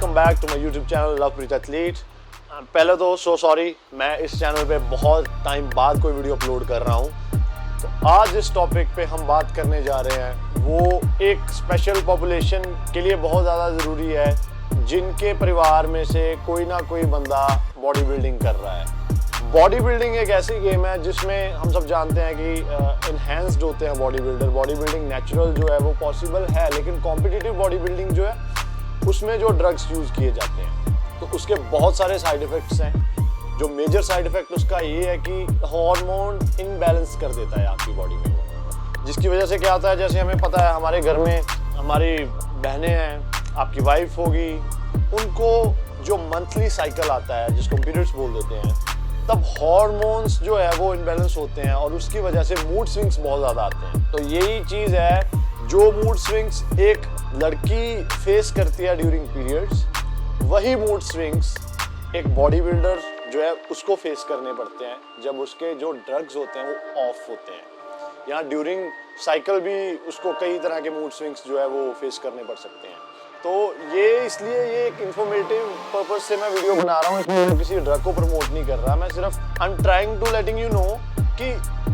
Welcome back to my YouTube channel Lovepreet athlete. पहले तो sorry, मैं इस चैनल पे बहुत टाइम बाद कोई वीडियो अपलोड कर रहा हूँ। तो आज इस टॉपिक पे हम बात करने जा रहे हैं, वो एक स्पेशल पॉपुलेशन के लिए बहुत ज़्यादा ज़रूरी है, जिनके परिवार में से कोई ना कोई बंदा बॉडी बिल्डिंग कर रहा है। बॉडी बिल्डिंग एक ऐसी गेम है जिसमें हम सब जानते हैं कि इन्हेंस्ड होते हैं body builder. Body building natural जो है वो पॉसिबल है, लेकिन कॉम्पिटिटिव बॉडी बिल्डिंग जो है उसमें जो ड्रग्स यूज़ किए जाते हैं तो उसके बहुत सारे साइड इफ़ेक्ट्स हैं। जो मेजर साइड इफ़ेक्ट उसका ये है कि हार्मोन इनबैलेंस कर देता है आपकी बॉडी में, जिसकी वजह से क्या होता है, जैसे हमें पता है हमारे घर में हमारी बहनें हैं, आपकी वाइफ होगी, उनको जो मंथली साइकिल आता है जिसको पीरियड्स बोल देते हैं, तब हार्मोन्स जो है वो इनबैलेंस होते हैं और उसकी वजह से मूड स्विंग्स बहुत ज़्यादा आते हैं। तो यही चीज़ है जो मूड स्विंग्स एक लड़की फेस करती है ड्यूरिंग पीरियड्स, वही मूड स्विंग्स एक बॉडी बिल्डर जो है उसको फेस करने पड़ते हैं जब उसके जो ड्रग्स होते हैं वो ऑफ होते हैं। यहाँ ड्यूरिंग साइकिल भी उसको कई तरह के मूड स्विंग्स जो है वो फेस करने पड़ सकते हैं। तो ये इसलिए ये एक इन्फॉर्मेटिव पर्पज से मैं वीडियो बना रहा हूँ, इसमें मैं किसी ड्रग को प्रमोट नहीं कर रहा। मैं सिर्फ I am trying to letting you know कि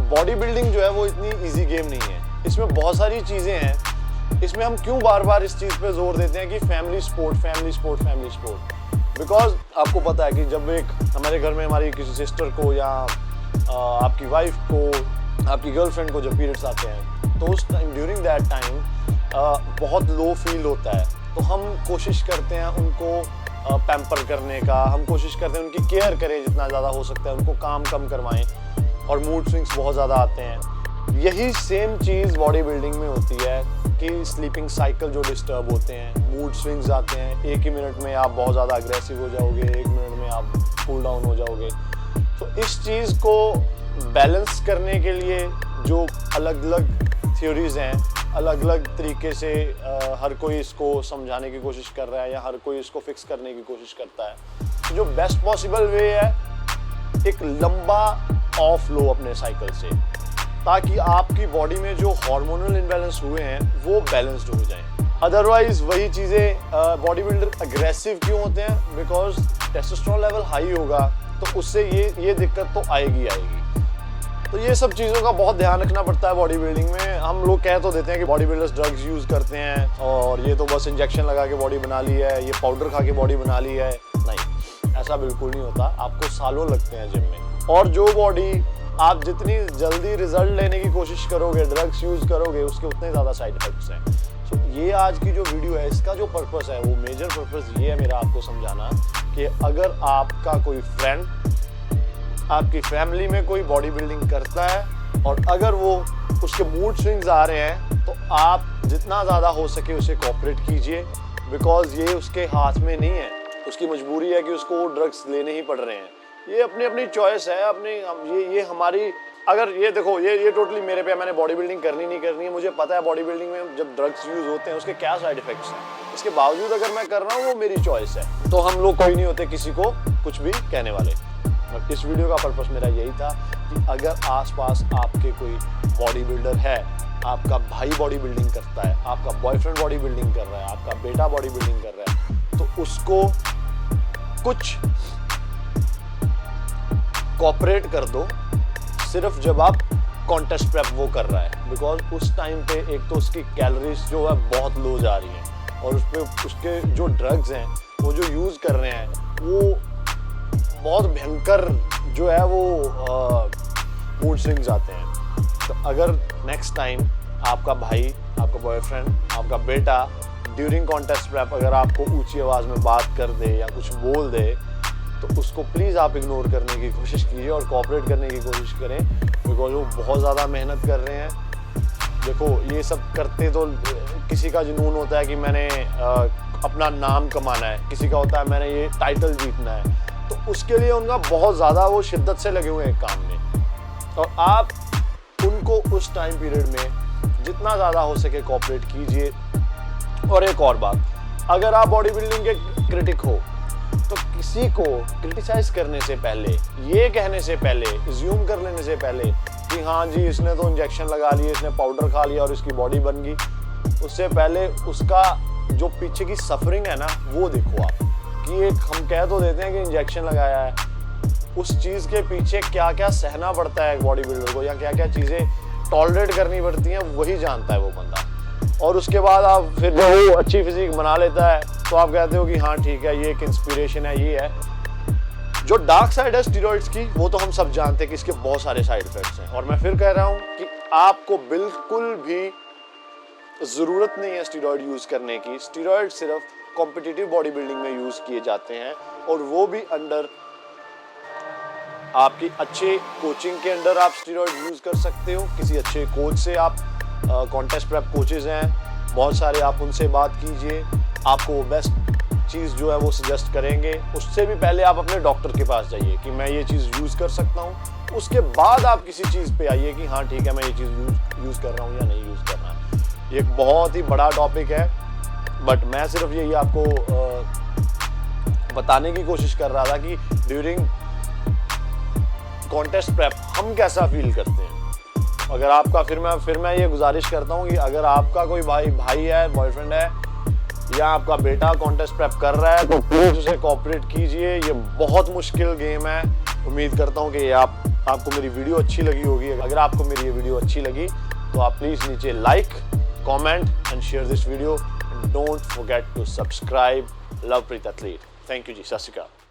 बॉडी बिल्डिंग जो है वो इतनी ईजी गेम नहीं है, इसमें बहुत सारी चीज़ें हैं। इसमें हम क्यों बार बार इस चीज़ पे जोर देते हैं कि family sport, family sport, family sport, because आपको पता है कि जब एक हमारे घर में हमारी किसी सिस्टर को या आपकी वाइफ को, आपकी गर्लफ्रेंड को जब पीरियड्स आते हैं तो उस टाइम ड्यूरिंग दैट टाइम बहुत लो फील होता है। तो हम कोशिश करते हैं उनको पैम्पर करने का, हम कोशिश करते हैं उनकी केयर करें जितना ज़्यादा हो सकता है, उनको काम कम करवाएं और मूड स्विंग्स बहुत ज़्यादा आते हैं। यही सेम चीज़ बॉडी बिल्डिंग में होती है कि स्लीपिंग साइकिल जो डिस्टर्ब होते हैं, मूड स्विंग्स आते हैं। एक ही मिनट में आप बहुत ज़्यादा अग्रेसिव हो जाओगे, एक मिनट में आप कूल डाउन हो जाओगे। तो इस चीज़ को बैलेंस करने के लिए जो अलग अलग थ्योरीज़ हैं, अलग अलग तरीके से हर कोई इसको समझाने की कोशिश कर रहा है या हर कोई इसको फिक्स करने की कोशिश करता है। तो जो बेस्ट पॉसिबल वे है, एक लंबा ऑफ लो अपने साइकिल से, ताकि आपकी बॉडी में जो हार्मोनल इम्बैलेंस हुए हैं वो बैलेंस्ड हो जाएं। अदरवाइज वही चीज़ें, बॉडी बिल्डर अग्रेसिव क्यों होते हैं, बिकॉज टेस्टोस्टेरोन लेवल हाई होगा तो उससे ये दिक्कत तो आएगी। तो ये सब चीज़ों का बहुत ध्यान रखना पड़ता है बॉडी बिल्डिंग में। हम लोग कह तो देते हैं कि बॉडी बिल्डर्स ड्रग्स यूज़ करते हैं और ये तो बस इंजेक्शन लगा के बॉडी बना ली है, ये पाउडर खा के बॉडी बना ली है। नहीं, ऐसा बिल्कुल नहीं होता। आपको सालों लगते हैं जिम में, और जो बॉडी आप जितनी जल्दी रिजल्ट लेने की कोशिश करोगे, ड्रग्स यूज़ करोगे, उसके उतने ज़्यादा साइड इफेक्ट्स हैं। तो ये आज की जो वीडियो है, इसका जो पर्पस है वो मेजर पर्पस ये है मेरा आपको समझाना कि अगर आपका कोई फ्रेंड, आपकी फैमिली में कोई बॉडी बिल्डिंग करता है और अगर वो उसके मूड स्विंग्स आ रहे हैं, तो आप जितना ज़्यादा हो सके उसे कोऑपरेट कीजिए, बिकॉज ये उसके हाथ में नहीं है। उसकी मजबूरी है कि उसको ड्रग्स लेने ही पड़ रहे हैं। ये अपनी अपनी चॉइस है, अपनी ये हमारी, अगर ये देखो ये टोटली मेरे पे, मैंने बॉडी बिल्डिंग करनी नहीं करनी है, मुझे पता है बॉडी बिल्डिंग में जब ड्रग्स यूज़ होते हैं उसके क्या साइड इफेक्ट्स हैं। इसके बावजूद अगर मैं कर रहा हूँ वो मेरी चॉइस है। तो हम लोग कोई नहीं होते किसी को कुछ भी कहने वाले। इस वीडियो का पर्पस मेरा यही था कि अगर आसपास आपके कोई बॉडी बिल्डर है, आपका भाई बॉडी बिल्डिंग करता है, आपका बॉयफ्रेंड बॉडी बिल्डिंग कर रहा है, आपका बेटा बॉडी बिल्डिंग कर रहा है, तो उसको कुछ कोऑपरेट कर दो, सिर्फ जब आप कॉन्टेस्ट प्रेप वो कर रहा है, बिकॉज उस टाइम पे एक तो उसकी कैलोरीज जो है बहुत लो जा रही हैं और उसके जो ड्रग्स हैं वो जो यूज़ कर रहे हैं वो बहुत भयंकर जो है वो मूड स्विंग्स आते हैं। तो अगर नेक्स्ट टाइम आपका भाई, आपका बॉयफ्रेंड, आपका बेटा ड्यूरिंग कॉन्टेस्ट प्रेप अगर आपको ऊंची आवाज़ में बात कर दे या कुछ बोल दे, तो उसको प्लीज़ आप इग्नोर करने की कोशिश कीजिए और कोऑपरेट करने की कोशिश करें, बिकॉज वो बहुत ज़्यादा मेहनत कर रहे हैं। देखो, ये सब करते तो किसी का जुनून होता है कि मैंने अपना नाम कमाना है, किसी का होता है मैंने ये टाइटल जीतना है, तो उसके लिए उनका बहुत ज़्यादा वो शिद्दत से लगे हुए हैं काम में। और आप उनको उस टाइम पीरियड में जितना ज़्यादा हो सके कोऑपरेट कीजिए। और एक और बात, अगर आप बॉडी बिल्डिंग के क्रिटिक हो तो किसी को क्रिटिसाइज करने से पहले, ये कहने से पहले, अज्यूम कर लेने से पहले कि हाँ जी इसने तो इंजेक्शन लगा लिए, इसने पाउडर खा लिया और इसकी बॉडी बन गई, उससे पहले उसका जो पीछे की सफरिंग है ना वो देखो आप, कि एक हम कह तो देते हैं कि इंजेक्शन लगाया है, उस चीज़ के पीछे क्या क्या सहना पड़ता है एक बॉडी बिल्डर को, या क्या क्या चीज़ें टॉलरेट करनी पड़ती हैं, वही जानता है वो बंदा। और उसके बाद आप फिर जब वो अच्छी फिजिक बना लेता है तो आप कहते हो कि हाँ ठीक है, ये एक इंस्पिरेशन है, ये है। जो डार्क साइड है स्टीरॉइड्स की, वो तो हम सब जानते हैं कि इसके बहुत सारे साइड इफेक्ट्स हैं। और मैं फिर कह रहा हूँ कि आपको बिल्कुल भी ज़रूरत नहीं है स्टीरॉइड यूज़ करने की। स्टीरॉइड सिर्फ कॉम्पिटिटिव बॉडी बिल्डिंग में यूज़ किए जाते हैं, और वो भी अंडर आपकी अच्छे कोचिंग के अंडर आप स्टीरॉइड यूज़ कर सकते हो। किसी अच्छे कोच से, आप कॉन्टेस्ट प्रेप कोचेज़ हैं बहुत सारे, आप उनसे बात कीजिए, आपको वो बेस्ट चीज़ जो है वो सजेस्ट करेंगे। उससे भी पहले आप अपने डॉक्टर के पास जाइए कि मैं ये चीज़ यूज़ कर सकता हूँ, उसके बाद आप किसी चीज़ पे आइए कि हाँ ठीक है, मैं ये चीज़ यूज़ कर रहा हूँ या नहीं यूज़ कर रहा है। ये एक बहुत ही बड़ा टॉपिक है, बट मैं सिर्फ यही आपको बताने की कोशिश कर रहा था कि ड्यूरिंग कॉन्टेस्ट प्रेप हम कैसा फील करते हैं। अगर आपका फिर मैं ये गुजारिश करता हूँ कि अगर आपका कोई भाई है, बॉयफ्रेंड है, या आपका बेटा कॉन्टेस्ट प्रेप कर रहा है, तो प्लीज़ उसे कोऑपरेट कीजिए। ये बहुत मुश्किल गेम है। उम्मीद करता हूँ कि आपको मेरी वीडियो अच्छी लगी होगी। अगर आपको मेरी ये वीडियो अच्छी लगी तो आप प्लीज़ नीचे like, comment and share this video. Don't forget to subscribe. Lovepreet athlete. Thank you ji, सत श्री अकाल।